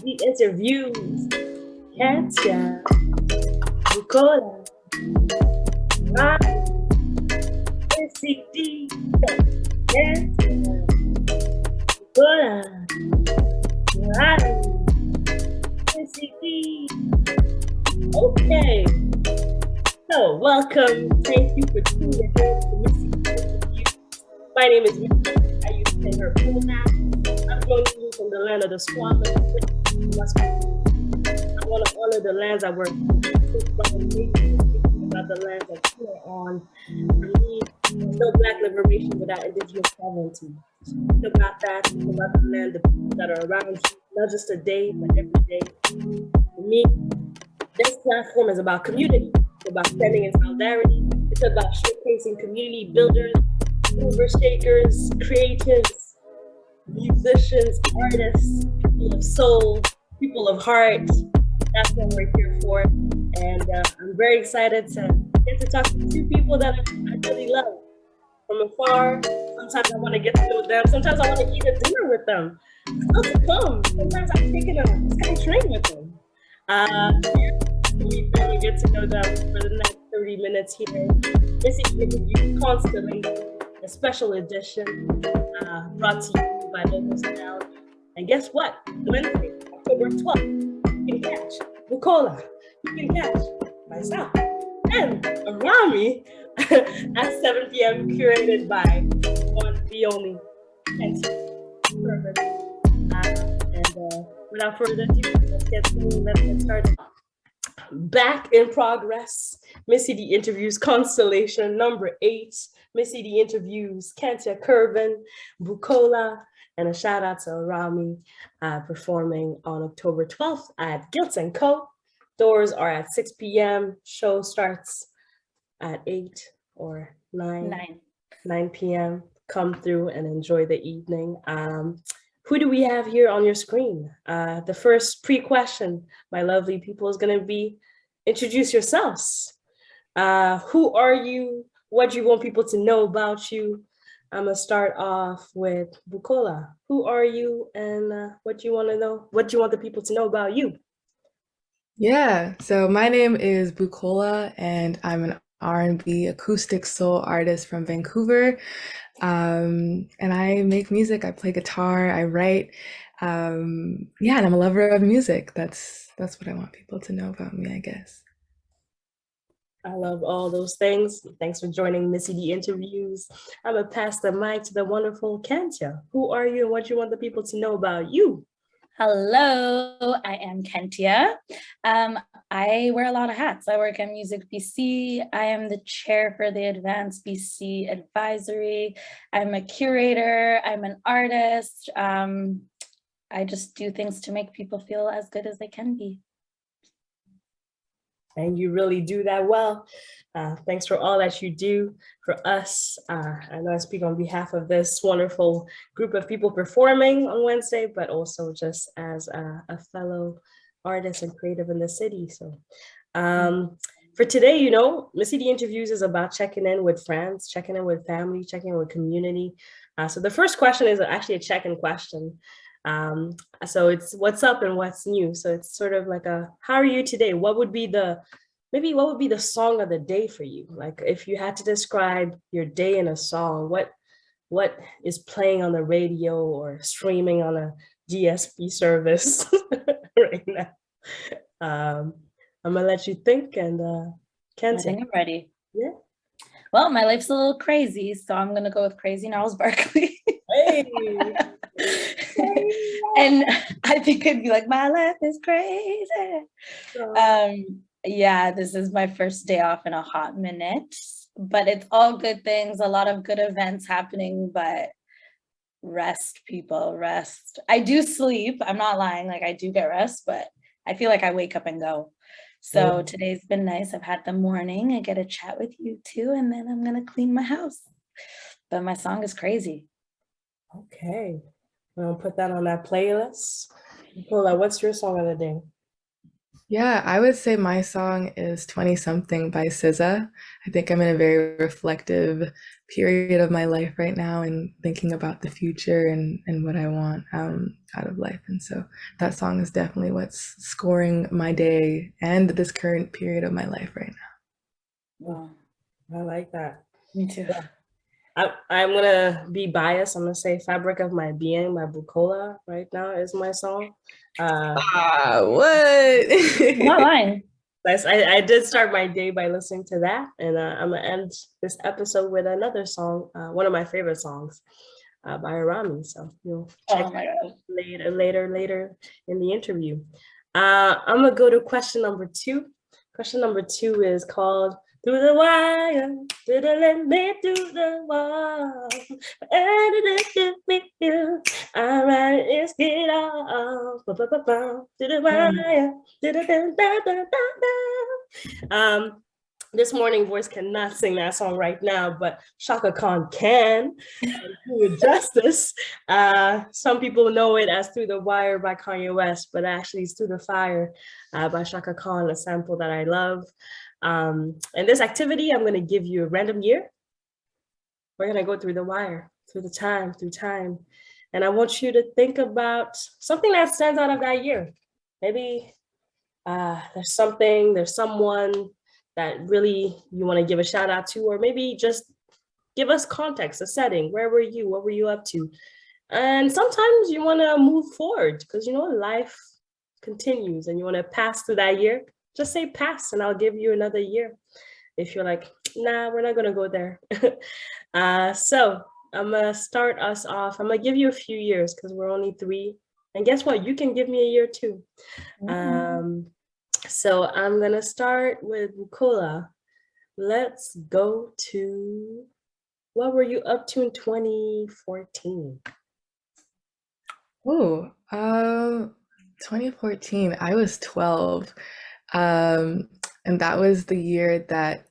D Interviews Kentya, Bukola, Arami, Missy D Kentya, Bukola, Arami, Missy D. Okay, so welcome. Thank you for tuning in to Missy D Interviews. My name is Missy. I used to say her full name. I'm joining you from the land of the squatter. I want to honor the lands that were about the lands that we are on. No Black liberation without Indigenous sovereignty. Think about that. Think about the land, the people that are around you, not just today, but every day. For me, this platform is about community. It's about standing in solidarity. It's about showcasing community builders, mover shakers, creatives, musicians, artists, people of soul, people of heart. That's what we're here for. And I'm very excited to get to talk to two people that I really love. From afar, sometimes I want to get to know them. Sometimes I want to eat a dinner with them. Still to come. Sometimes I'm taking a SkyTrain with them. We really get to know them for the next 30 minutes here. Missy D Interviews Constellation, a special edition brought to you by Local Sound. And guess what? Wednesday, October 12th, you can catch Bukola, you can catch myself, and Arami at 7 p.m. curated by one, the only, Kentya. And without further ado, let's get started. Back in progress, Missy D Interviews Constellation number 8. Missy D Interviews Kentya, Kurban, Bukola, and a shout out to Arami performing on October 12th at Guilt & Co. Doors are at 6 p.m. Show starts at 8 or 9 p.m. Come through and enjoy the evening. Who do we have here on your screen? The first pre-question, my lovely people, is going to be introduce yourselves. Who are you? What do you want people to know about you? I'm going to start off with Bukola. Who are you and what do you want to know? What do you want the people to know about you? Yeah, so my name is Bukola and I'm an R&B acoustic soul artist from Vancouver. And I make music, I play guitar, I write. And I'm a lover of music. That's what I want people to know about me, I guess. I love all those things. Thanks for joining Missy D Interviews. I'm going to pass the mic to the wonderful Kentya. Who are you and what do you want the people to know about you? Hello, I am Kentya. I wear a lot of hats. I work at Music BC. I am the chair for the Advanced BC Advisory. I'm a curator. I'm an artist. I just do things to make people feel as good as they can be. And you really do that well. Thanks for all that you do for us. I know I speak on behalf of this wonderful group of people performing on Wednesday, but also just as a fellow artist and creative in the city. So for today, you know, Missy D Interviews is about checking in with friends, checking in with family, checking in with community. So the first question is actually a check-in question. So it's what's up and what's new. So it's sort of like how are you today? What would be the song of the day for you? Like if you had to describe your day in a song, what is playing on the radio or streaming on a DSP service right now? I'm gonna let you think and Kentya. I think I'm ready. Yeah. Well, my life's a little crazy, so I'm gonna go with Crazy Gnarls Barkley. Hey. And I think it'd be like, my life is crazy. Yeah, this is my first day off in a hot minute, but it's all good things, a lot of good events happening, but rest, people, rest. I do sleep, I'm not lying, like I do get rest, but I feel like I wake up and go. So today's been nice. I've had the morning, I get to chat with you too, and then I'm gonna clean my house. But my song is crazy. Okay. We'll put that on that playlist. Nicola, what's your song of the day? Yeah, I would say my song is 20 something by SZA. I think I'm in a very reflective period of my life right now and thinking about the future and what I want out of life. And so that song is definitely what's scoring my day and this current period of my life right Wow, I like that. me too. Yeah. I'm gonna be biased. I'm gonna say "Fabric of My Being" by Bukola right now is my song. now. Ah, what? Not lying. I did start my day by listening to that, and I'm gonna end this episode with another song, one of my favorite songs, by Arami. So you'll check Oh my God. later in the interview. I'm gonna go to question number 2. Question number 2 is called "Through the Wire." Did it let me through the wall? And it with you. I ride it, get off. Through the wire. This morning voice cannot sing that song right now, but Shaka Khan can. With justice. Some people know it as "Through the Wire" by Kanye West, but actually it's "Through the Fire" by Shaka Khan, a sample that I love. In this activity, I'm going to give you a random year. We're going to go through the wire, through time. And I want you to think about something that stands out of that year. Maybe there's someone that really you want to give a shout out to, or maybe just give us context, a setting. Where were you? What were you up to? And sometimes you want to move forward because life continues and you want to pass through that year. Just say pass and I'll give you another year. If you're like, nah, we're not going to go there. So I'm going to start us off. I'm going to give you a few years because we're only 3. And guess what? You can give me a year too. So I'm going to start with Bukola. Let's go to, what were you up to in 2014? Oh, 2014, I was 12. And that was the year that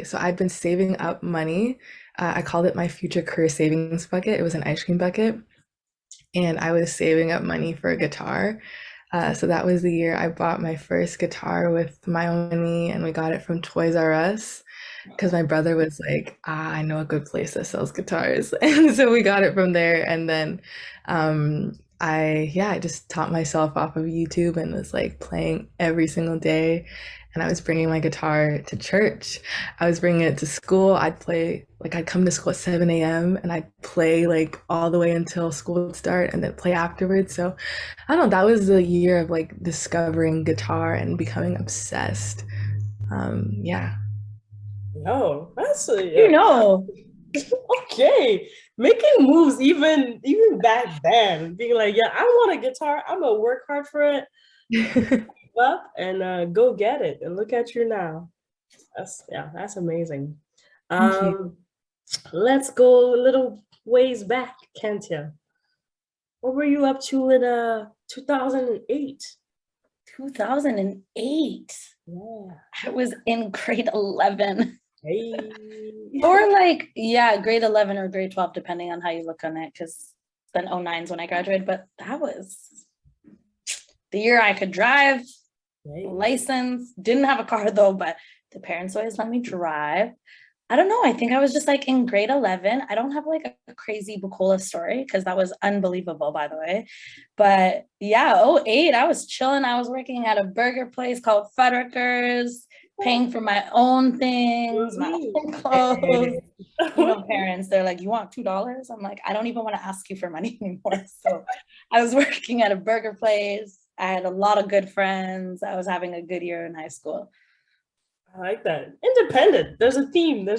so I'd been saving up money. I called it my future career savings bucket. It was an ice cream bucket. And I was saving up money for a guitar. So that was the year I bought my first guitar with my own money, and we got it from Toys R Us because my brother was like, I know a good place that sells guitars. And so we got it from there. And then I just taught myself off of YouTube and was like playing every single day. And I was bringing my guitar to church. I was bringing it to school. I'd come to school at 7 a.m. and I'd play like all the way until school would start and then play afterwards. So I don't know, that was the year of like discovering guitar and becoming obsessed. Yeah. No, that's okay. Making moves even back then, being like, yeah, I want a guitar. I'm gonna work hard for it, up and go get it. And look at you now. That's amazing. Thank you. Let's go a little ways back, Kentya. What were you up to in 2008? 2008. Yeah. I was in grade 11. Hey. Or grade 11 or grade 12, depending on how you look on it, because then 09's when I graduated. But that was the year I could drive, license, didn't have a car though, but the parents always let me drive. I don't know. I think I was just like in grade 11. I don't have like a crazy Bukola story because that was unbelievable, by the way. But yeah, 08, I was chilling. I was working at a burger place called Fuddruckers, paying for my own things, my own clothes. Parents, they're like, you want $2? I'm like, I don't even want to ask you for money anymore. So I was working at a burger place. I had a lot of good friends. I was having a good year in high school. I like that. Independent. There's a theme there.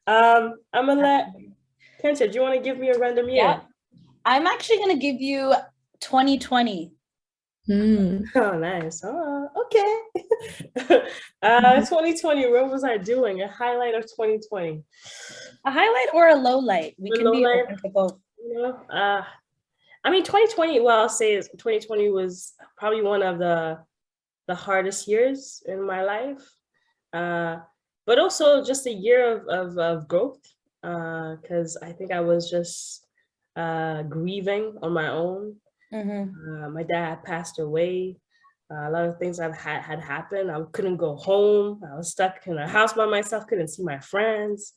I'm gonna let Kentya, do you want to give me a random year? Yeah. I'm actually gonna give you 2020. Oh, nice. Oh, okay. 2020, what was I doing? A highlight of 2020. A highlight or a low light? We can be open to both. 2020, well, I'll say is 2020 was probably one of the hardest years in my life, but also just a year of growth, because I think I was just grieving on my own. My dad passed away A lot of things had happened. I couldn't go home. I was stuck in a house by myself, couldn't see my friends.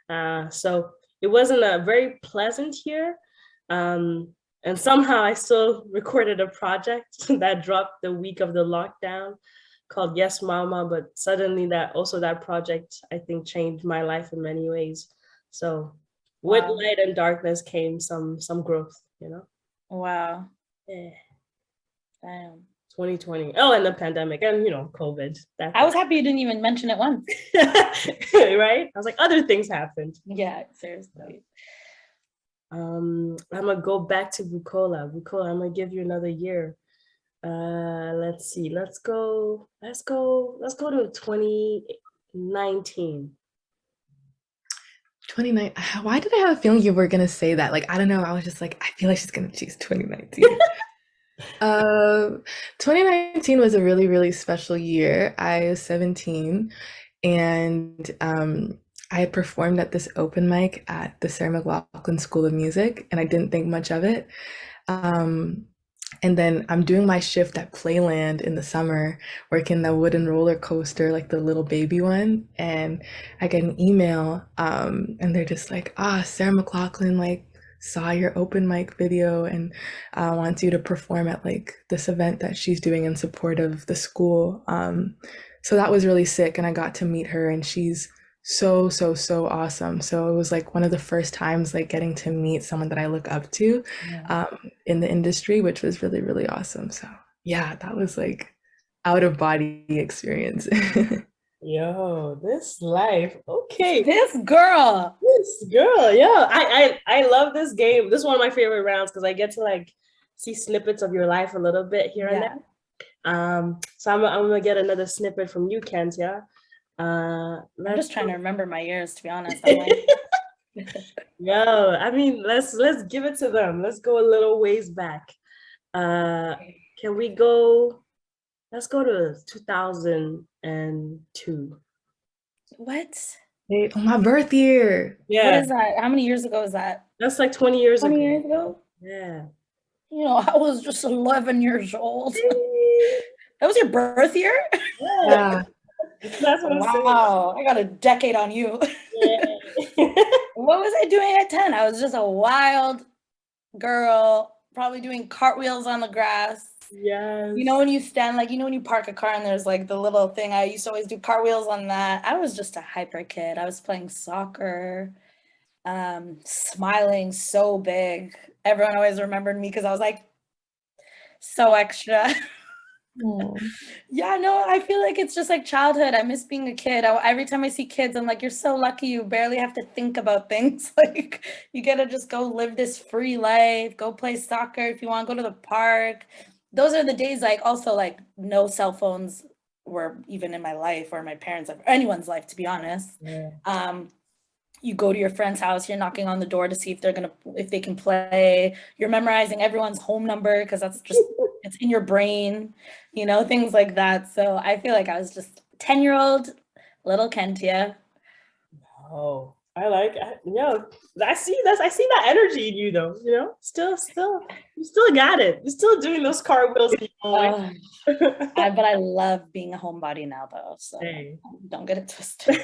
So it wasn't a very pleasant year. And somehow I still recorded a project that dropped the week of the lockdown called Yes Mama, but suddenly that project I think changed my life in many ways. So with Wow. light and darkness came some growth, you know. Wow. Yeah. Damn. 2020. Oh, and the pandemic and you know, COVID. I was happy you didn't even mention it once. Right? I was like, other things happened. Yeah, seriously. I'm gonna go back to Bukola. Bukola, I'm gonna give you another year. Let's see. Let's go to 2019. 29. Why did I have a feeling you were gonna say that? Like, I don't know. I was just like, I feel like she's gonna choose 2019. 2019 was a really, really special year. I was 17 and I had performed at this open mic at the Sarah McLachlan School of Music, and I didn't think much of it. And then I'm doing my shift at Playland in the summer, working the wooden roller coaster, like the little baby one. And I get an email, and they're just like, Sarah McLachlan, like, saw your open mic video and wants you to perform at like this event that she's doing in support of the school. So that was really sick, and I got to meet her, and she's so awesome. So it was like one of the first times like getting to meet someone that I look up to in the industry, which was really, really awesome. So yeah, that was like out of body experience. Yo, this life. Okay. This girl. Yeah. I love this game. This is one of my favorite rounds because I get to like see snippets of your life a little bit here and there. So I'm gonna get another snippet from you, Kentya. I'm just trying to remember my years, to be honest. I'm like... Yo, I mean, let's give it to them. Let's go a little ways back. Can we go? Let's go to 2002. What? Hey, oh, my birth year. Yeah. What is that? How many years ago is that? That's like 20 years 20 ago. years ago? Yeah. You know, I was just 11 years old. That was your birth year? Yeah. That's what I'm saying. Wow, I got a decade on you. Yeah. What was I doing at 10? I was just a wild girl, probably doing cartwheels on the grass. Yes. You know when you stand, like, you know when you park a car and there's like the little thing, I used to always do cartwheels on that. I was just a hyper kid. I was playing soccer, smiling so big. Everyone always remembered me because I was like so extra. Yeah, no, I feel like it's just like childhood. I miss being a kid. Every time I see kids, I'm like, you're so lucky. You barely have to think about things. Like, you get to just go live this free life, go play soccer if you want, go to the park. Those are the days, like, also, like, no cell phones were even in my life or my parents' life, or anyone's life, to be honest. Yeah. You go to your friend's house, you're knocking on the door to see if they can play. You're memorizing everyone's home number because that's just, it's in your brain, you know, things like that. So I feel like I was just 10-year-old little Kentya. Oh, I see that energy in you though, you know, you still got it. You're still doing those cartwheels. But I love being a homebody now though. So don't get it twisted.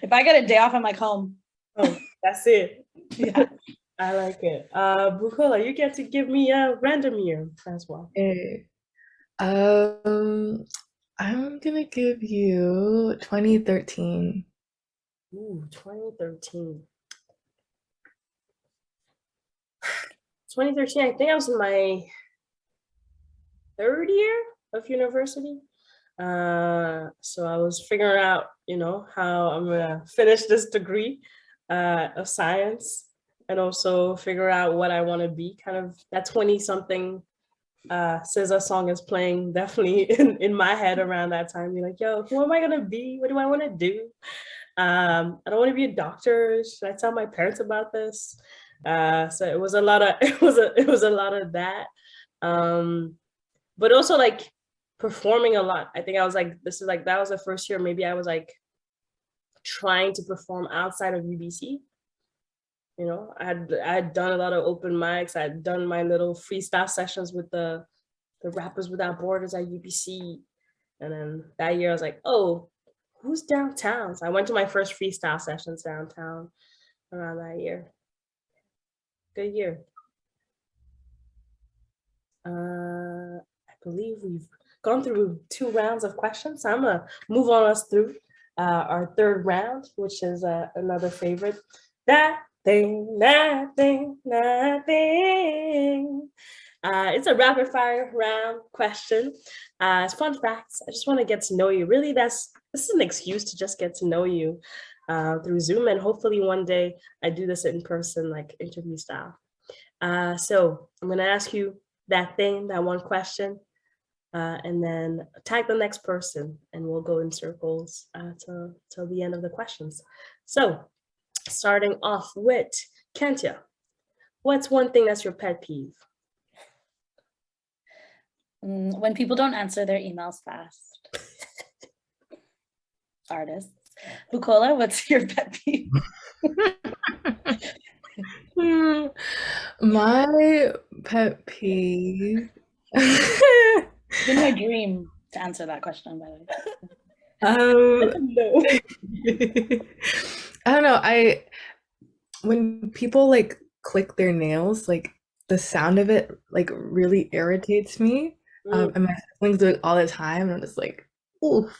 If I get a day off, I'm like home. Oh, that's it. Yeah. I like it. Bukola, you get to give me a random year as well. Okay. I'm gonna give you 2013. Ooh, 2013. 2013, I think I was in my third year of university. So I was figuring out, you know, how I'm gonna finish this degree of science and also figure out what I want to be. Kind of that 20-something SZA song is playing definitely in my head around that time. Be like, yo, who am I gonna be? What do I want to do? I don't want to be a doctor. Should I tell my parents about this? So it was a lot of it was a lot of that. But also like performing a lot. I think I was like, that was the first year maybe I was like trying to perform outside of UBC. You know, I had done a lot of open mics. I had done my little freestyle sessions with the the Rappers Without Borders at UBC. And then that year I was like, oh, who's downtown? So I went to my first freestyle sessions downtown around that year. Good year. I believe we've gone through 2 rounds of questions. So I'm gonna move on us through our 3rd round, which is another favorite. That thing, that thing, that thing. It's a rapid fire round question. It's fun facts. I just want to get to know you. Really, this is an excuse to just get to know you through Zoom, and hopefully one day I do this in person, like interview style. So I'm gonna ask you that thing, that one question, and then tag the next person, and we'll go in circles till the end of the questions. So starting off with Kentya, what's one thing that's your pet peeve? When people don't answer their emails fast. Artists. Bukola, what's your pet peeve? My pet peeve. It's been my dream to answer that question, by the way. No. I don't know. When people like click their nails, like the sound of it like really irritates me. And my siblings do it all the time, and I'm just like, oof.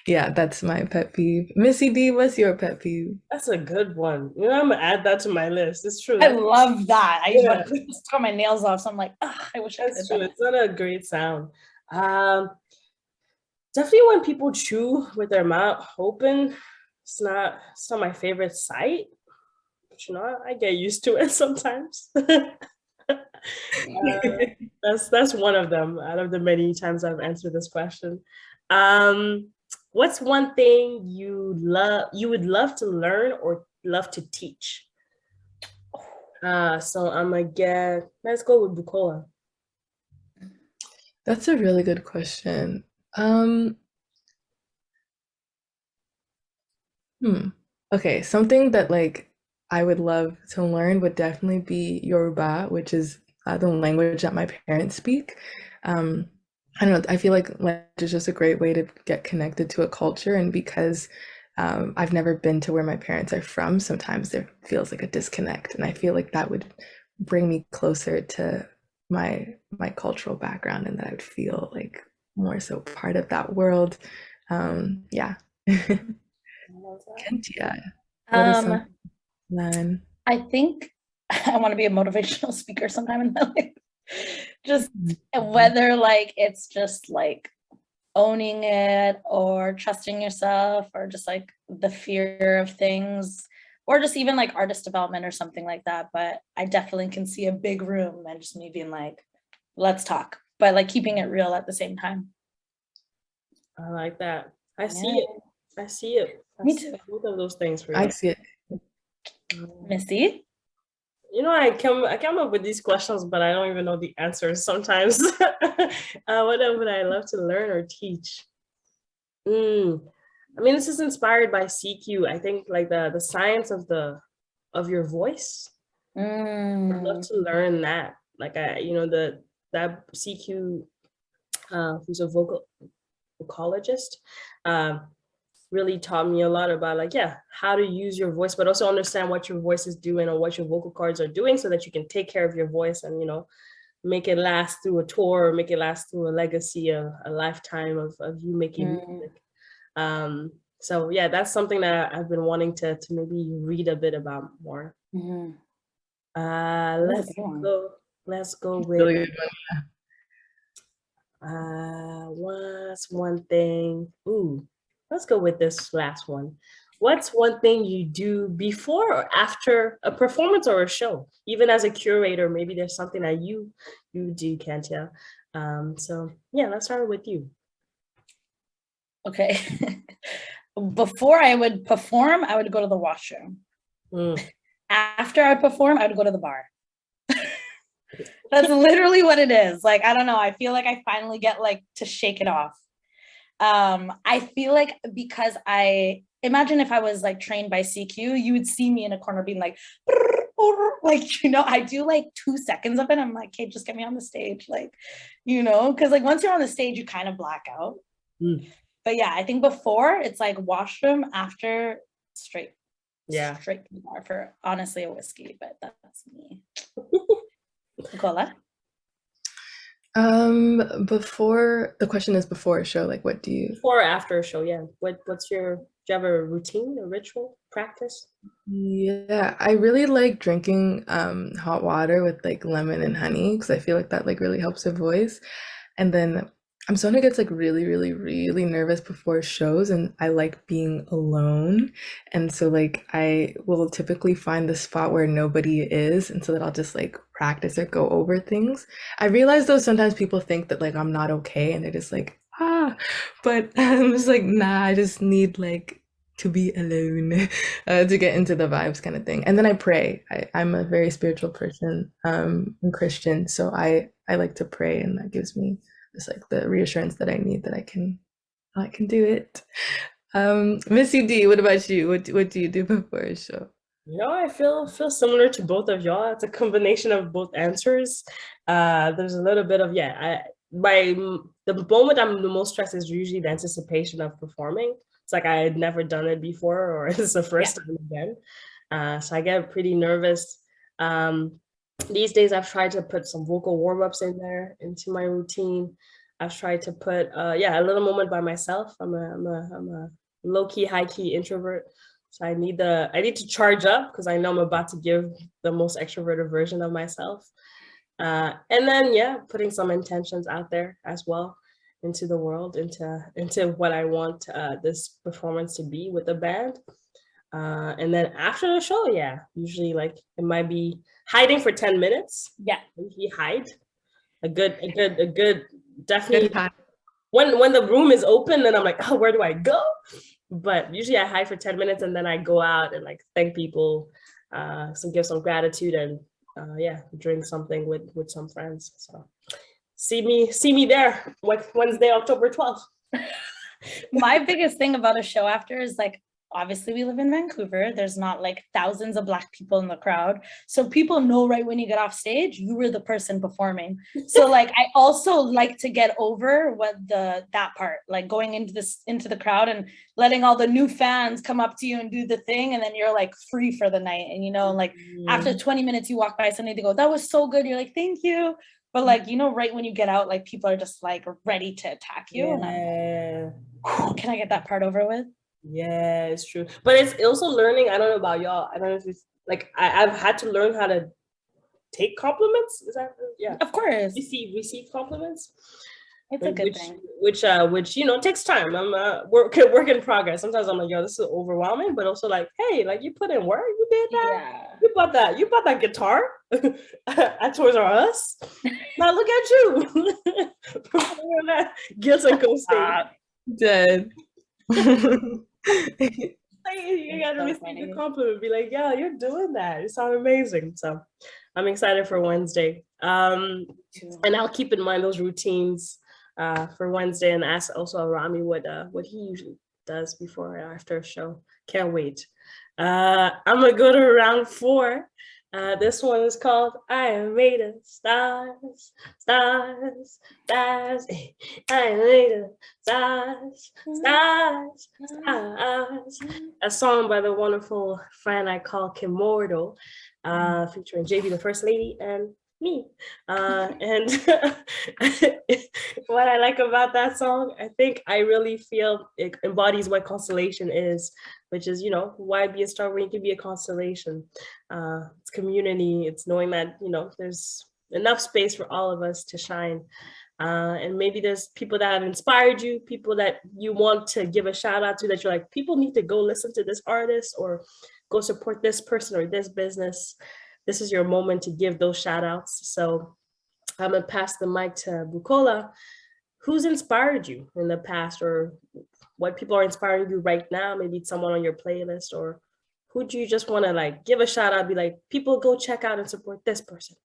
Yeah, that's my pet peeve. Missy D, what's your pet peeve? That's a good one. You know, I'm gonna add that to my list. It's true. I love that. I Yeah. just cut my nails off, so I'm like, I wish I could. That's true. It's not a great sound. Definitely when people chew with their mouth open, it's not my favorite sight. But you know, I get used to it sometimes. That's one of them out of the many times I've answered this question. What's one thing you would love to learn or love to teach? So I'm gonna let's go with Bukola. That's a really good question. Okay, something that like I would love to learn would definitely be Yoruba, which is the language that my parents speak. I don't know, I feel like language is just a great way to get connected to a culture, and because I've never been to where my parents are from, sometimes there feels like a disconnect, and I feel like that would bring me closer to my cultural background, and that I would feel like more so part of that world. Yeah. Kentya, what is something I think I want to be a motivational speaker sometime in my life. Just whether like it's just like owning it or trusting yourself or just like the fear of things or just even like artist development or something like that. But I definitely can see a big room and just me being like, let's talk, but like keeping it real at the same time. I like that. I see it. Me too. Both of those things for you. I see it. Missy? You know, I come up with these questions, but I don't even know the answers sometimes. What would I love to learn or teach? I mean, this is inspired by CQ. I think like the science of your voice. I'd love to learn that. Like that CQ, who's a vocalist, really taught me a lot about like, how to use your voice, but also understand what your voice is doing or what your vocal cords are doing so that you can take care of your voice and, you know, make it last through a tour, make it last through a legacy, a lifetime of you making music. So yeah, that's something that I've been wanting to maybe read a bit about more. Let's go with Really good what's one thing? Let's go with this last one. What's one thing you do before or after a performance or a show? Even as a curator, maybe there's something that you do, Kentya. So yeah, let's start with you. Okay. Before I would perform, I would go to the washroom. After I would perform, I would go to the bar. That's literally what it is. Like, I don't know. I feel like I finally get like to shake it off. I feel like because imagine if I was like trained by CQ, you would see me in a corner being like, like, I do like 2 seconds of it. I'm like, okay, just get me on the stage. Like, because like once you're on the stage, you kind of black out. But yeah, I think before it's like washroom, after straight to the bar for honestly a whiskey, but that's me. Bukola? Before, the question is before a show, like what do you? Before or after a show, yeah. Do you have a routine, a ritual, practice? Yeah, I really like drinking hot water with like lemon and honey because I feel like that like really helps the voice. And then I'm someone who gets like really, really, really nervous before shows, and I like being alone. And so like I will typically find the spot where nobody is, and so that I'll just like practice or go over things. I realize though sometimes people think that like I'm not okay, and they're just like but I'm just like nah, I just need like to be alone to get into the vibes kind of thing. And then I pray. I'm a very spiritual person, and Christian, so I like to pray, and that gives me just like the reassurance that I need that I can do it. Missy D, what about you? What do you do before a show? I feel similar to both of y'all. It's a combination of both answers. There's a little bit of the moment I'm the most stressed is usually the anticipation of performing. It's like I had never done it before, or it's the first time again. So I get pretty nervous. These days I've tried to put some vocal warm-ups in there into my routine. I've tried to put a little moment by myself. I'm a low-key, high-key introvert. So I need to charge up because I know I'm about to give the most extroverted version of myself. And then putting some intentions out there as well into the world, into what I want this performance to be with the band. And then after the show, usually like it might be hiding for 10 minutes. Yeah. Usually hide. A good definitely Good time. When the room is open, then I'm like, oh, where do I go? But usually I hide for 10 minutes and then I go out and like thank people, give some gratitude and drink something with some friends. So see me there Wednesday, October 12th. My biggest thing about a show after is like, obviously we live in Vancouver. There's not like thousands of Black people in the crowd. So people know right when you get off stage, you were the person performing. So like, I also like to get over that part, like going into the crowd and letting all the new fans come up to you and do the thing. And then you're like free for the night. And, like after 20 minutes, you walk by somebody, they go, that was so good. You're like, thank you. But like, right when you get out, like people are just like ready to attack you. And I'm, can I get that part over with? Yeah, it's true. But it's also learning. I don't know about y'all. I don't know if it's like I've had to learn how to take compliments. Is that Of course. Receive compliments. It's a good thing. Which takes time. I'm work in progress. Sometimes I'm like, yo, this is overwhelming, but also like, hey, like you put in work, you did that. Yeah. You bought that guitar at Toys R Us. Now look at you. Guilt and co-state. Dead. You gotta receive the compliment. Be like, yeah, you're doing that. You sound amazing. So I'm excited for Wednesday. And I'll keep in mind those routines for Wednesday and ask also Arami what he usually does before or after a show. Can't wait. I'm gonna go to round 4. This one is called I Am Made of Stars, Stars, Stars. I am made of stars, Stars, Stars. A song by the wonderful friend I call Kimordo, featuring JB, the First Lady, and me. And what I like about that song, I think I really feel it embodies what Constellation is, which is, why be a star when you can be a constellation? It's community. It's knowing that, there's enough space for all of us to shine. And maybe there's people that have inspired you, people that you want to give a shout out to, that you're like, people need to go listen to this artist or go support this person or this business. This is your moment to give those shout outs. So I'm gonna pass the mic to Bukola. Who's inspired you in the past, or what people are inspiring you right now? Maybe it's someone on your playlist, or who do you just want to like give a shout out, be like, people go check out and support this person?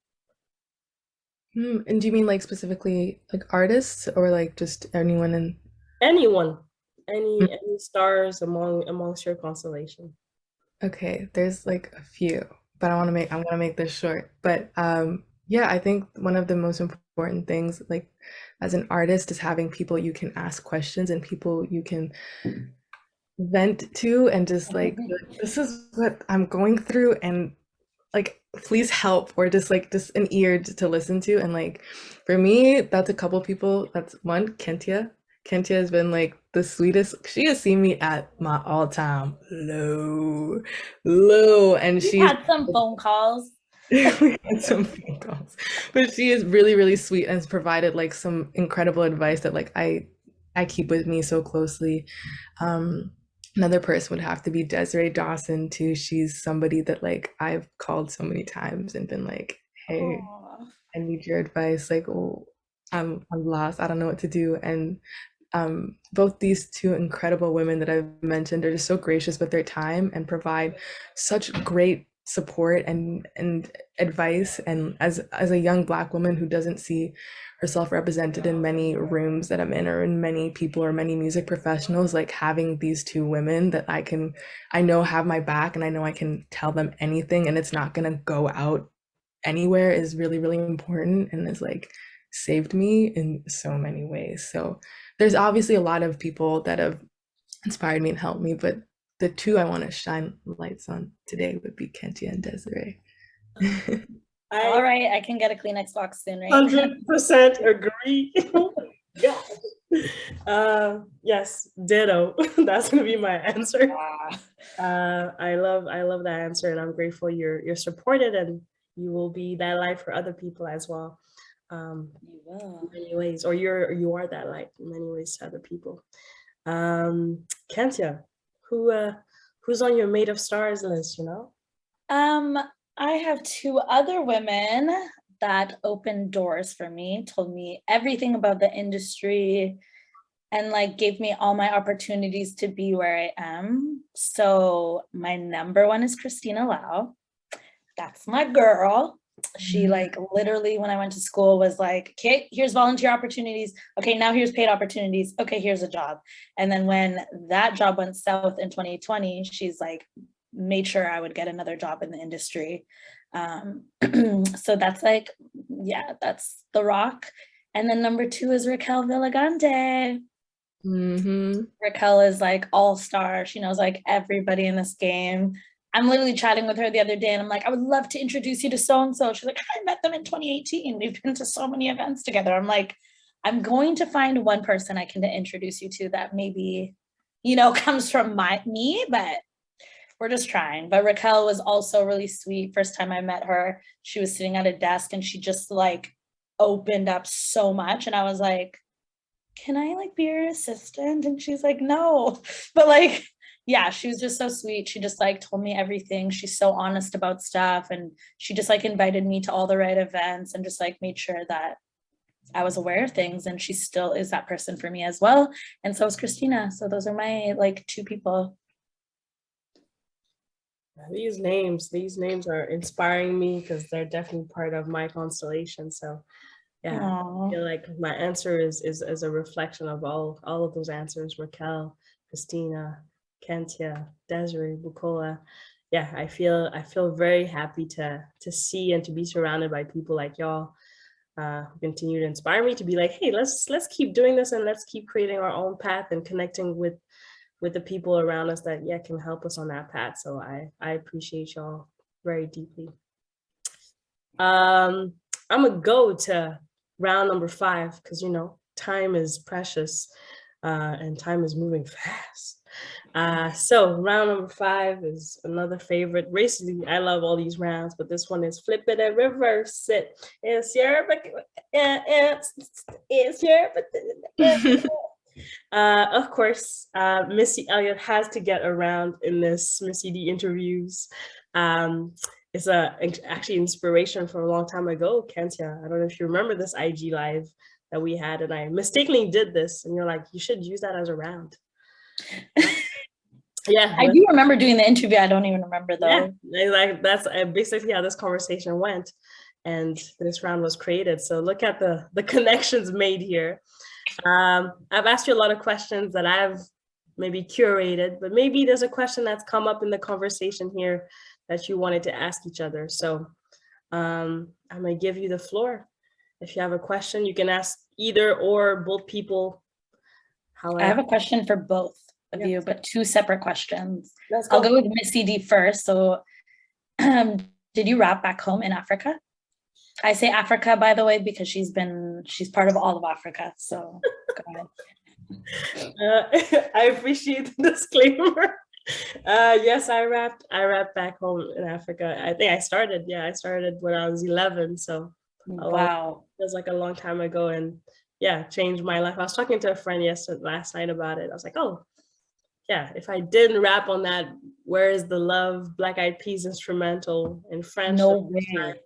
And do you mean like specifically like artists or like just anyone in anyone, any stars amongst your constellation? Okay, there's like a few, but I'm gonna make this short. But yeah, I think one of the most important things, like as an artist, is having people you can ask questions and people you can vent to and just like, this is what I'm going through, and like please help, or just an ear to listen to. And like for me, that's a couple people. That's one, Kentya. Kentya has been like the sweetest. She has seen me at my all-time low, and We've she's had some phone calls. we had some phone calls, but she is really, really sweet and has provided like some incredible advice that like I keep with me so closely. Um, Another person would have to be Desiree Dawson too. She's somebody that like I've called so many times and been like, "Hey, Aw. I need your advice. Like, oh, I'm lost. I don't know what to do." And both these two incredible women that I've mentioned are just so gracious with their time and provide such great support and advice. And as a young Black woman who doesn't see herself represented in many rooms that I'm in, or in many people or many music professionals, like having these two women that I know have my back, and I know I can tell them anything and it's not gonna go out anywhere, is really, really important, and has like saved me in so many ways. So there's obviously a lot of people that have inspired me and helped me, but the two I want to shine lights on today would be Kentya and Desiree. All right, I can get a Kleenex box soon, right? 100% agree. Yeah. Yes, ditto. That's gonna be my answer. I love that answer, and I'm grateful you're supported, and you will be that light for other people as well. You will. In many ways, or you are that light in many ways to other people. Kentya, who's on your Made of Stars list, you know? I have two other women that opened doors for me, told me everything about the industry, and like gave me all my opportunities to be where I am. So my number one is Christina Lau. That's my girl. She like literally, when I went to school, was like, okay, here's volunteer opportunities. Okay, now here's paid opportunities. Okay, here's a job. And then when that job went south in 2020, she's like made sure I would get another job in the industry. So that's like, yeah, that's the rock. And then number two is Raquel Villagante. Raquel is like all-star. She knows like everybody in this game. I'm literally chatting with her the other day and I'm like, I would love to introduce you to so-and-so. She's like, I met them in 2018. We've been to so many events together. I'm like, I'm going to find one person I can introduce you to that maybe, you know, comes from me, but we're just trying. But Raquel was also really sweet. First time I met her, she was sitting at a desk and she just like opened up so much. And I was like, can I like be your assistant? And she's like, no, but like, yeah, she was just so sweet. She just like told me everything. She's so honest about stuff. And she just like invited me to all the right events and just like made sure that I was aware of things. And she still is that person for me as well. And so is Christina. So those are my like two people. These names are inspiring me because they're definitely part of my constellation. So yeah, Aww. I feel like my answer is a reflection of all of those answers: Raquel, Christina, Kentya, Desiree, Bukola. Yeah, I feel very happy to see and to be surrounded by people like y'all, who continue to inspire me to be like, hey, let's keep doing this, and let's keep creating our own path and connecting with the people around us that can help us on that path. So I appreciate y'all very deeply. I'm gonna go to round number 5 because time is precious, and time is moving fast. So round number 5 is another favorite. Basically, I love all these rounds, but this one is flip it and reverse it. It's your of course, Missy Elliott has to get around in this Missy D Interviews. It's actually inspiration from a long time ago, Kentya. I don't know if you remember this IG live that we had, and I mistakenly did this, and you're like, you should use that as a round. Yeah, I do remember doing the interview. I don't even remember though. Yeah, like that's basically how this conversation went, and this round was created. So look at the connections made here. I've asked you a lot of questions that I've maybe curated, but maybe there's a question that's come up in the conversation here that you wanted to ask each other. So I'm gonna give you the floor. If you have a question, you can ask either or both people. I have a question for both of Yeah. you, but two separate questions. Let's go. I'll go with Missy D first. So did you rap back home in Africa? I say Africa, by the way, because she's part of all of Africa. So go ahead. I appreciate the disclaimer. Yes, I rapped back home in Africa. I think I started when I was 11. So wow. It was like a long time ago, and yeah, changed my life. I was talking to a friend last night about it. I was like, oh, yeah, if I didn't rap on that Where Is the Love, Black Eyed Peas instrumental in French, no way.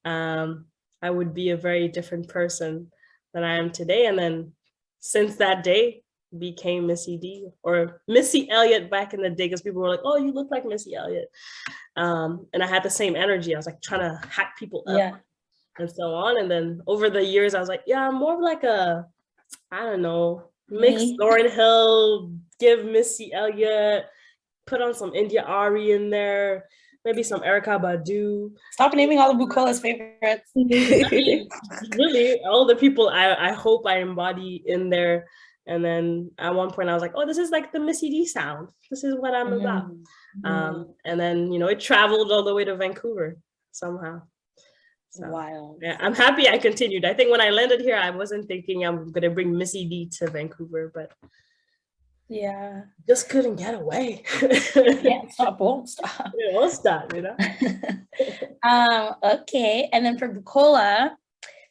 I would be a very different person than I am today. And then since that day, became Missy D, or Missy Elliott back in the day, because people were like, oh, you look like Missy Elliott. And I had the same energy. I was like trying to hack people up and so on. And then over the years, I was like, yeah, I'm more of like I don't know, mix Lauryn Hill, give Missy Elliott, put on some India Ari in there, maybe some Erykah Badu. Stop naming all of Bukola's favorites. Really, all the people I hope I embody in there. And then at one point I was like, oh, this is like the Missy D sound. This is what I'm about. And then, it traveled all the way to Vancouver somehow. So, wild. Yeah, I'm happy I continued. I think when I landed here, I wasn't thinking I'm going to bring Missy D to Vancouver, but yeah, just couldn't get away. Can't stop, won't stop. It won't stop, Okay, and then for Bukola,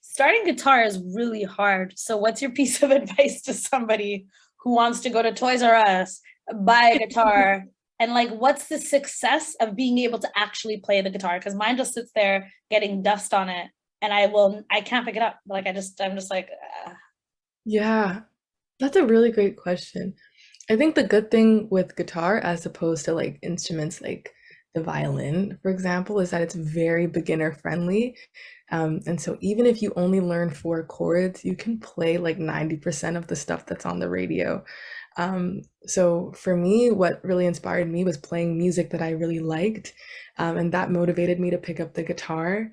starting guitar is really hard. So what's your piece of advice to somebody who wants to go to Toys R Us, buy a guitar, and like, what's the success of being able to actually play the guitar? Because mine just sits there getting dust on it, and I can't pick it up. Like I'm just like, Yeah, that's a really great question. I think the good thing with guitar, as opposed to like instruments like the violin, for example, is that it's very beginner friendly. And so even if you only learn 4 chords, you can play like 90% of the stuff that's on the radio. So for me, what really inspired me was playing music that I really liked, and that motivated me to pick up the guitar.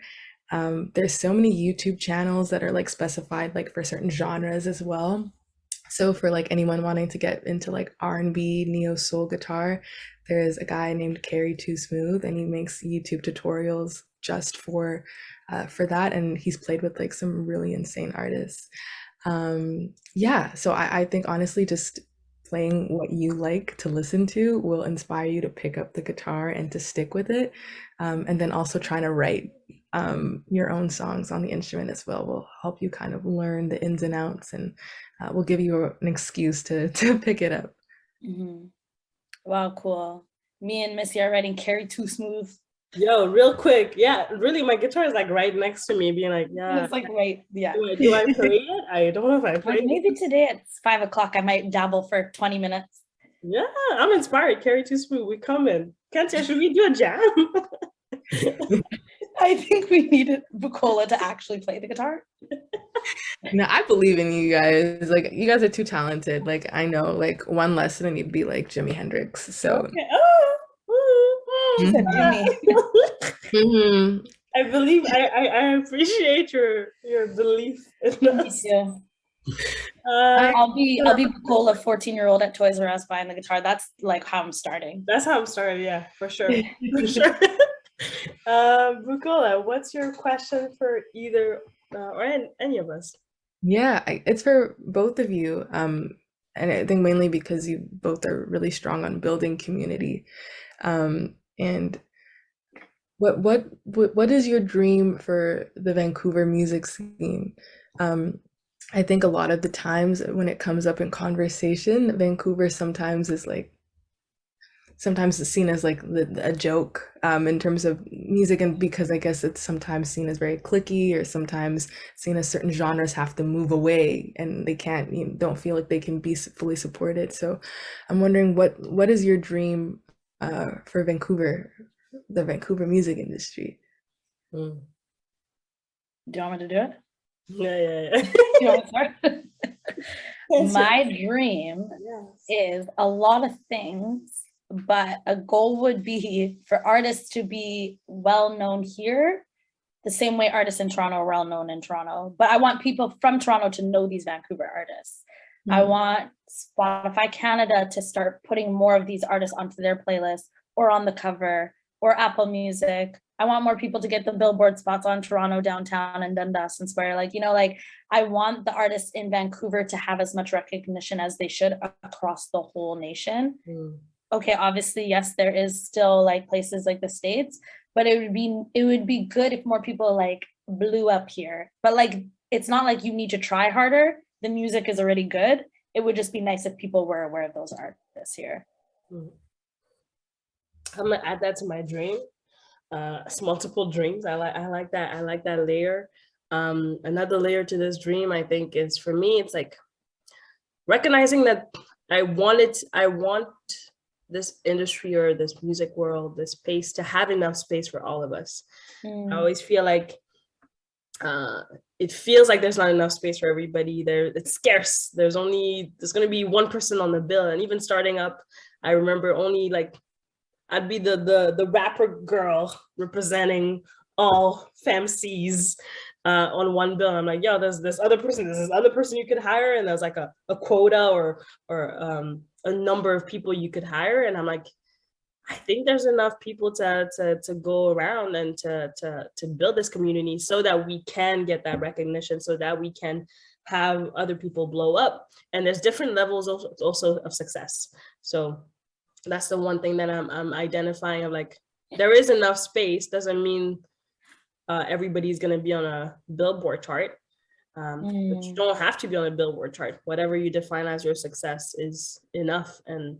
There's so many YouTube channels that are like specified like for certain genres as well. So for like anyone wanting to get into like R&B, neo soul guitar, there's a guy named Carry Too Smooth, and he makes YouTube tutorials just for that, and he's played with like some really insane artists. So I think honestly, just playing what you like to listen to will inspire you to pick up the guitar and to stick with it. And then also trying to write your own songs on the instrument as well will help you kind of learn the ins and outs, and will give you an excuse to pick it up. Wow, cool. Me and Missy are writing Carry Too Smooth. Yo, real quick. Yeah, really, my guitar is like right next to me, being like, yeah. It's like, right, yeah. Do I play it? I don't know if I play it. Maybe today at 5 o'clock, I might dabble for 20 minutes. Yeah, I'm inspired. Carry Too Smooth. We coming. Kentya, should we do a jam? I think we needed Bukola to actually play the guitar. No, I believe in you guys. Like, you guys are too talented. Like, I know, like, one lesson and you'd be like Jimi Hendrix. So Okay. I believe I appreciate your belief in us. I'll be Bukola, 14-year-old at Toys R Us buying the guitar. That's like how I'm starting. That's how I'm starting, yeah, for sure. For sure. Bukola, what's your question for either or any of us? Yeah, it's for both of you. And I think mainly because you both are really strong on building community. And what is your dream for the Vancouver music scene? I think a lot of the times when it comes up in conversation, Vancouver sometimes is seen as like a joke in terms of music, and because I guess it's sometimes seen as very cliquey, or sometimes seen as certain genres have to move away and they can't, don't feel like they can be fully supported. So I'm wondering what is your dream for Vancouver, the Vancouver music industry? Do you want me to do it? Yeah. You want to start? My dream is a lot of things, but a goal would be for artists to be well known here, the same way artists in Toronto are well known in Toronto. But I want people from Toronto to know these Vancouver artists. I want Spotify Canada to start putting more of these artists onto their playlist or on the cover or Apple Music. I want more people to get the billboard spots on Toronto downtown and Dundas and Square. Like, you know, like I want the artists in Vancouver to have as much recognition as they should across the whole nation. Okay, obviously, yes, there is still like places like the States, but it would be good if more people like blew up here. But like, it's not like you need to try harder. The music is already good. It would just be nice if people were aware of those artists here. I'm gonna add that to my dream. It's multiple dreams. I like that. I like that layer. Another layer to this dream, I think, is for me, it's like recognizing that I want this industry or this music world, this space to have enough space for all of us. I always feel like it feels like there's not enough space for everybody. It's scarce. There's going to be one person on the bill, and even starting up, I remember only like I'd be the rapper girl representing all femcs on one bill. I'm like, yo, there's this other person you could hire, and there's like a quota or a number of people you could hire, and I'm like, I think there's enough people to go around and to build this community so that we can get that recognition, so that we can have other people blow up. And there's different levels also of success. So that's the one thing that I'm identifying of like, there is enough space, doesn't mean everybody's going to be on a billboard chart. But you don't have to be on a billboard chart. Whatever you define as your success is enough. And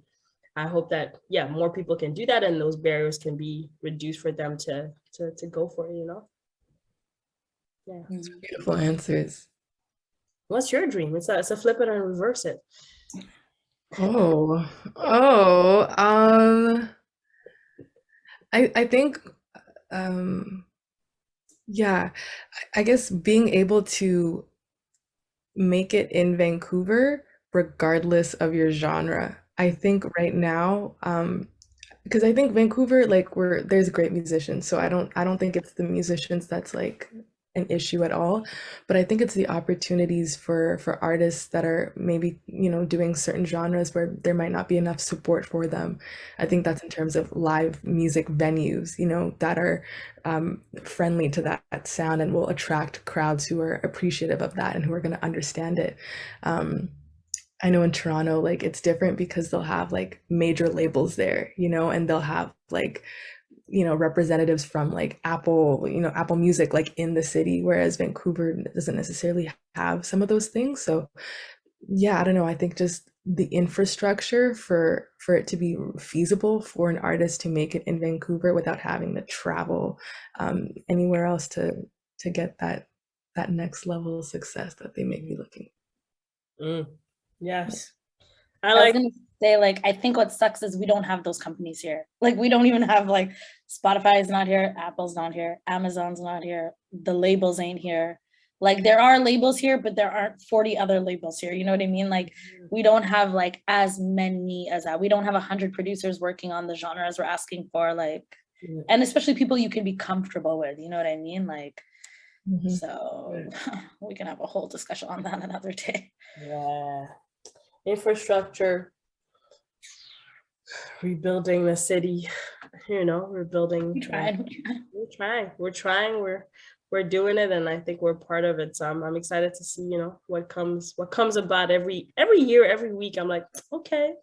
I hope that, yeah, more people can do that and those barriers can be reduced for them to go for it, you know? Yeah. Those are beautiful answers. What's your dream? It's a flip it and reverse it. I think, yeah, I guess being able to make it in Vancouver, regardless of your genre. I think right now, because I think Vancouver, like there's great musicians, so I don't think it's the musicians that's like an issue at all, but I think it's the opportunities for artists that are maybe, you know, doing certain genres where there might not be enough support for them. I think that's in terms of live music venues, you know, that are friendly to that sound and will attract crowds who are appreciative of that and who are going to understand it. I know in Toronto, like it's different because they'll have like major labels there, you know, and they'll have like, you know, representatives from like Apple, you know, Apple Music, like in the city, whereas Vancouver doesn't necessarily have some of those things. So yeah, I don't know. I think just the infrastructure for it to be feasible for an artist to make it in Vancouver without having to travel anywhere else to get that next level of success that they may be looking. Yes. I was gonna say, like, I think what sucks is we don't have those companies here. Like, we don't even have, like, Spotify is not here, Apple's not here, Amazon's not here, the labels ain't here. Like, there are labels here, but there aren't 40 other labels here. You know what I mean? Like, we don't have, like, as many as that. We don't have 100 producers working on the genres we're asking for, like, and especially people you can be comfortable with. You know what I mean? Like, so we can have a whole discussion on that another day. Yeah. Infrastructure, rebuilding the city, you know, we're trying, we're doing it, and I think we're part of it. So I'm excited to see, you know, what comes about every year, every week. I'm like, okay,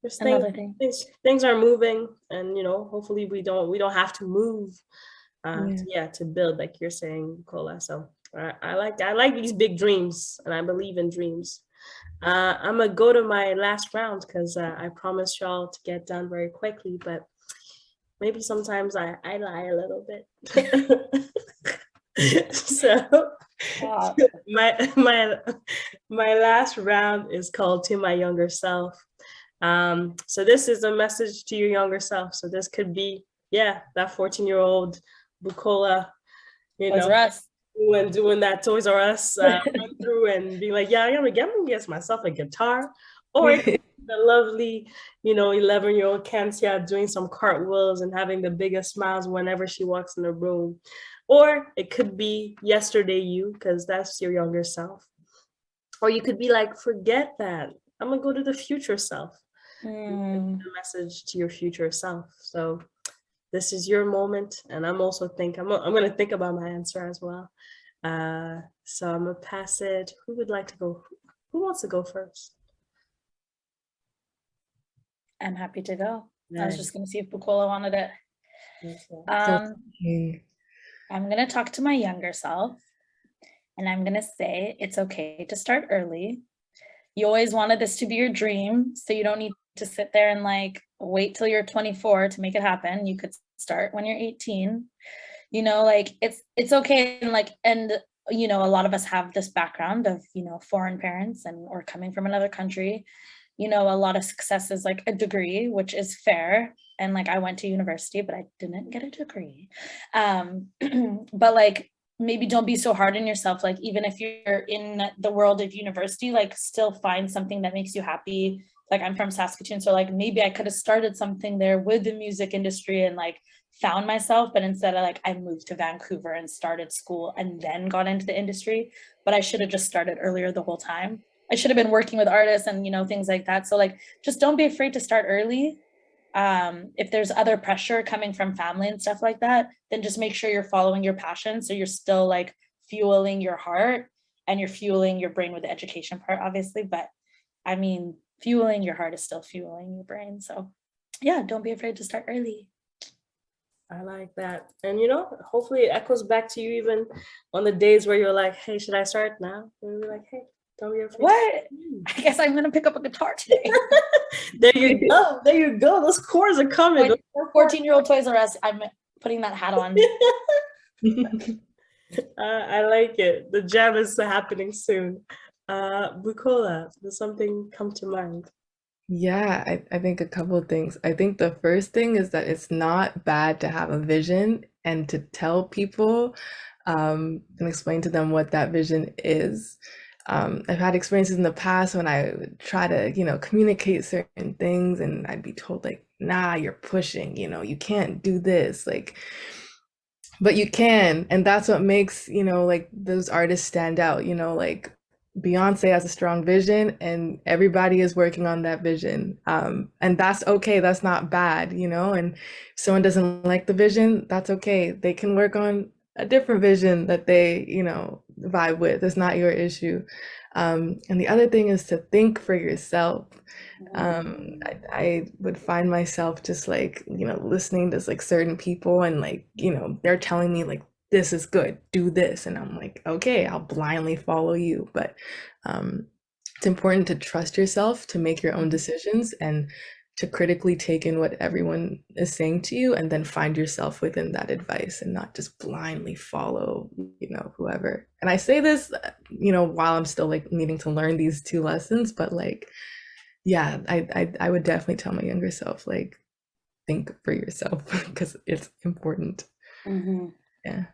there's things are moving, and you know, hopefully we don't have to move to build, like you're saying, Bukola. So I like these big dreams, and I believe in dreams. I'm gonna go to my last round because I promised y'all to get done very quickly, but maybe sometimes I lie a little bit. So my last round is called To My Younger Self. So this is a message to your younger self. So this could be, that 14-year-old Bukola, you know, doing that Toys R Us run through and being like, I'm gonna get myself a guitar Or it could be the lovely, 11-year-old Kentya doing some cartwheels and having the biggest smiles whenever she walks in the room. Or it could be yesterday you, because that's your younger self. Or you could be like, forget that. I'm gonna go to the future self. The message to your future self. So this is your moment, and I'm gonna think about my answer as well. So I'm gonna pass it. Who would like to go? Who wants to go first? I'm happy to go. I was Nice. just gonna see if Bukola wanted it. Okay. I'm gonna talk to my younger self, and I'm gonna say it's okay to start early. You always wanted this to be your dream, so you don't need to sit there and like wait till you're 24 to make it happen. You could start when you're 18. Like it's okay, and a lot of us have this background of foreign parents and or coming from another country. A lot of success is like a degree, which is fair. And like I went to university, but I didn't get a degree. But like maybe don't be so hard on yourself. Like even if you're in the world of university, like still find something that makes you happy. Like I'm from Saskatoon, so like maybe I could have started something there with the music industry and like found myself, but instead I moved to Vancouver and started school and then got into the industry. But I should have just started earlier the whole time. I should have been working with artists and things like that. So like just don't be afraid to start early. If there's other pressure coming from family and stuff like that, then just make sure you're following your passion, so you're still like fueling your heart and you're fueling your brain with the education part, obviously. But I mean, fueling your heart is still fueling your brain. So yeah, don't be afraid to start early. I like that. And hopefully it echoes back to you even on the days where you're like, hey, should I start now? And you're like, hey, don't be afraid. What? I guess I'm gonna pick up a guitar today. There you go. There you go. Those chords are coming. 14-year-old Toys R Us. I'm putting that hat on. I like it. The jam is happening soon. Bukola, does something come to mind? Yeah, I think a couple of things. I think the first thing is that it's not bad to have a vision and to tell people and explain to them what that vision is. I've had experiences in the past when I would try to, communicate certain things and I'd be told like, nah, you're pushing, you can't do this. Like, but you can, and that's what makes, like those artists stand out, like Beyonce has a strong vision and everybody is working on that vision. And that's okay. That's not bad, and if someone doesn't like the vision, that's okay. They can work on a different vision that they, vibe with. It's not your issue. And the other thing is to think for yourself. I would find myself just like, listening to like certain people and like, they're telling me like, this is good, do this. And I'm like, okay, I'll blindly follow you. But it's important to trust yourself, to make your own decisions and to critically take in what everyone is saying to you and then find yourself within that advice and not just blindly follow, whoever. And I say this, while I'm still like needing to learn these two lessons, but like, yeah, I would definitely tell my younger self, like, think for yourself because it's important. Yeah.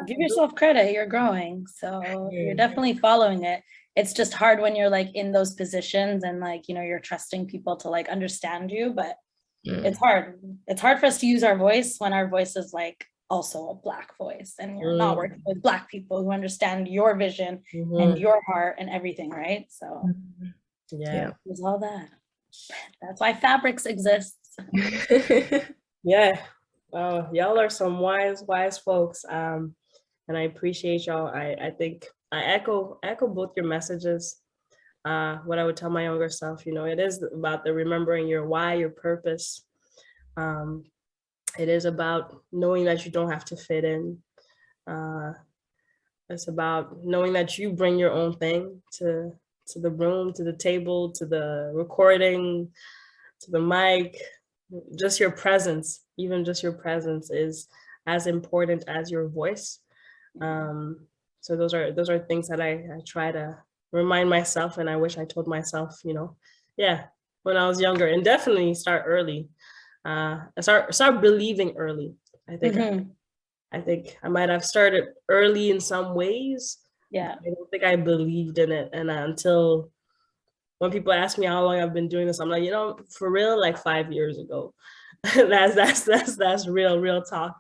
Give yourself credit, you're growing, so you're definitely following it. It's just hard when you're like in those positions and like you're trusting people to like understand you, but it's hard for us to use our voice when our voice is like also a Black voice and you're not working with Black people who understand your vision and your heart and everything, right? So Yeah, there's all that. That's why Fabrics exists. Yeah. Well, y'all are some wise folks. And I appreciate y'all. I think I echo both your messages. What I would tell my younger self, it is about the remembering your why, your purpose. It is about knowing that you don't have to fit in. It's about knowing that you bring your own thing to the room, to the table, to the recording, to the mic. Just your presence, even just your presence is as important as your voice. So those are things that I try to remind myself, and I wish I told myself, when I was younger, and definitely start early. Start believing early. I think I might have started early in some ways. Yeah. I don't think I believed in it, and until when people ask me how long I've been doing this, I'm like, you know, for real, like 5 years ago. that's real talk,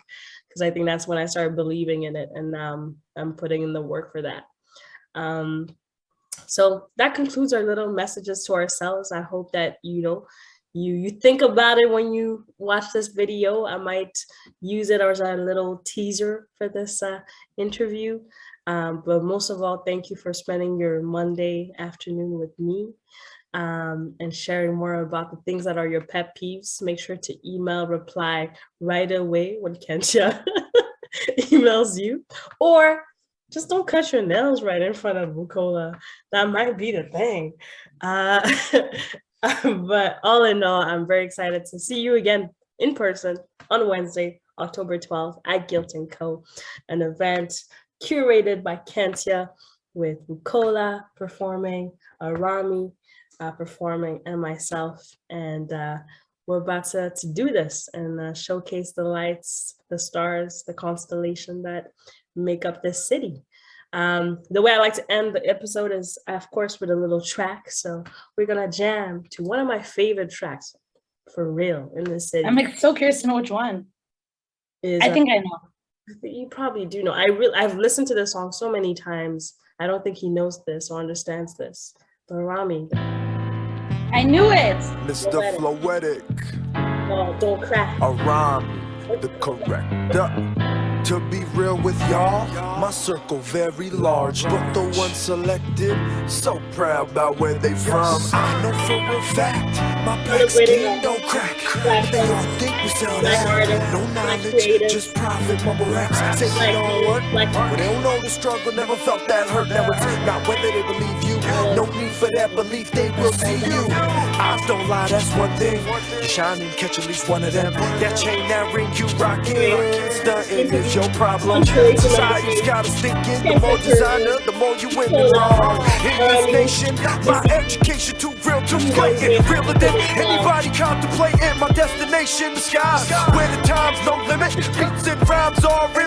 because I think that's when I started believing in it, and I'm putting in the work for that. So that concludes our little messages to ourselves. I hope that, you know, you think about it when you watch this video. I might use it as a little teaser for this interview. But most of all, thank you for spending your Monday afternoon with me, and sharing more about the things that are your pet peeves. Make sure to reply right away when Kentya emails you, or just don't cut your nails right in front of Bukola. That might be the thing. But all in all, I'm very excited to see you again in person on Wednesday, October 12th at Guilt & Co., an event curated by Kentya with Bukola performing, Arami performing, and myself. And we're about to do this and showcase the lights, the stars, the constellation that make up this city. The way I like to end the episode is, of course, with a little track. So we're gonna jam to one of my favorite tracks, for real, in this city. I'm so curious to know which one. I think I know. You probably do know. I've listened to this song so many times. I don't think he knows this or understands this. But Arami. I knew it. Mr. Floetic. Oh, don't crack. Arami, the corrector. To be real with y'all, my circle very large, but the ones selected, so proud about where they from. I know for a fact, my black skin don't crack. They all think we sell that. No knowledge, just profit, mumble raps. Say they don't work, but they don't know the struggle, never felt that hurt. Now it's not whether they believe you, no need for that belief, they will see you. Eyes don't lie, that's one thing. You shine and catch at least one of them. That chain, that ring you rockin', stuntin' is your problem. Society's got us thinking, the more designer, the more you win the wrong. In this nation, my education too real, too blatant, realer than anybody contemplating. My destination, the skies, where the time's no limit. Beats and rhymes are in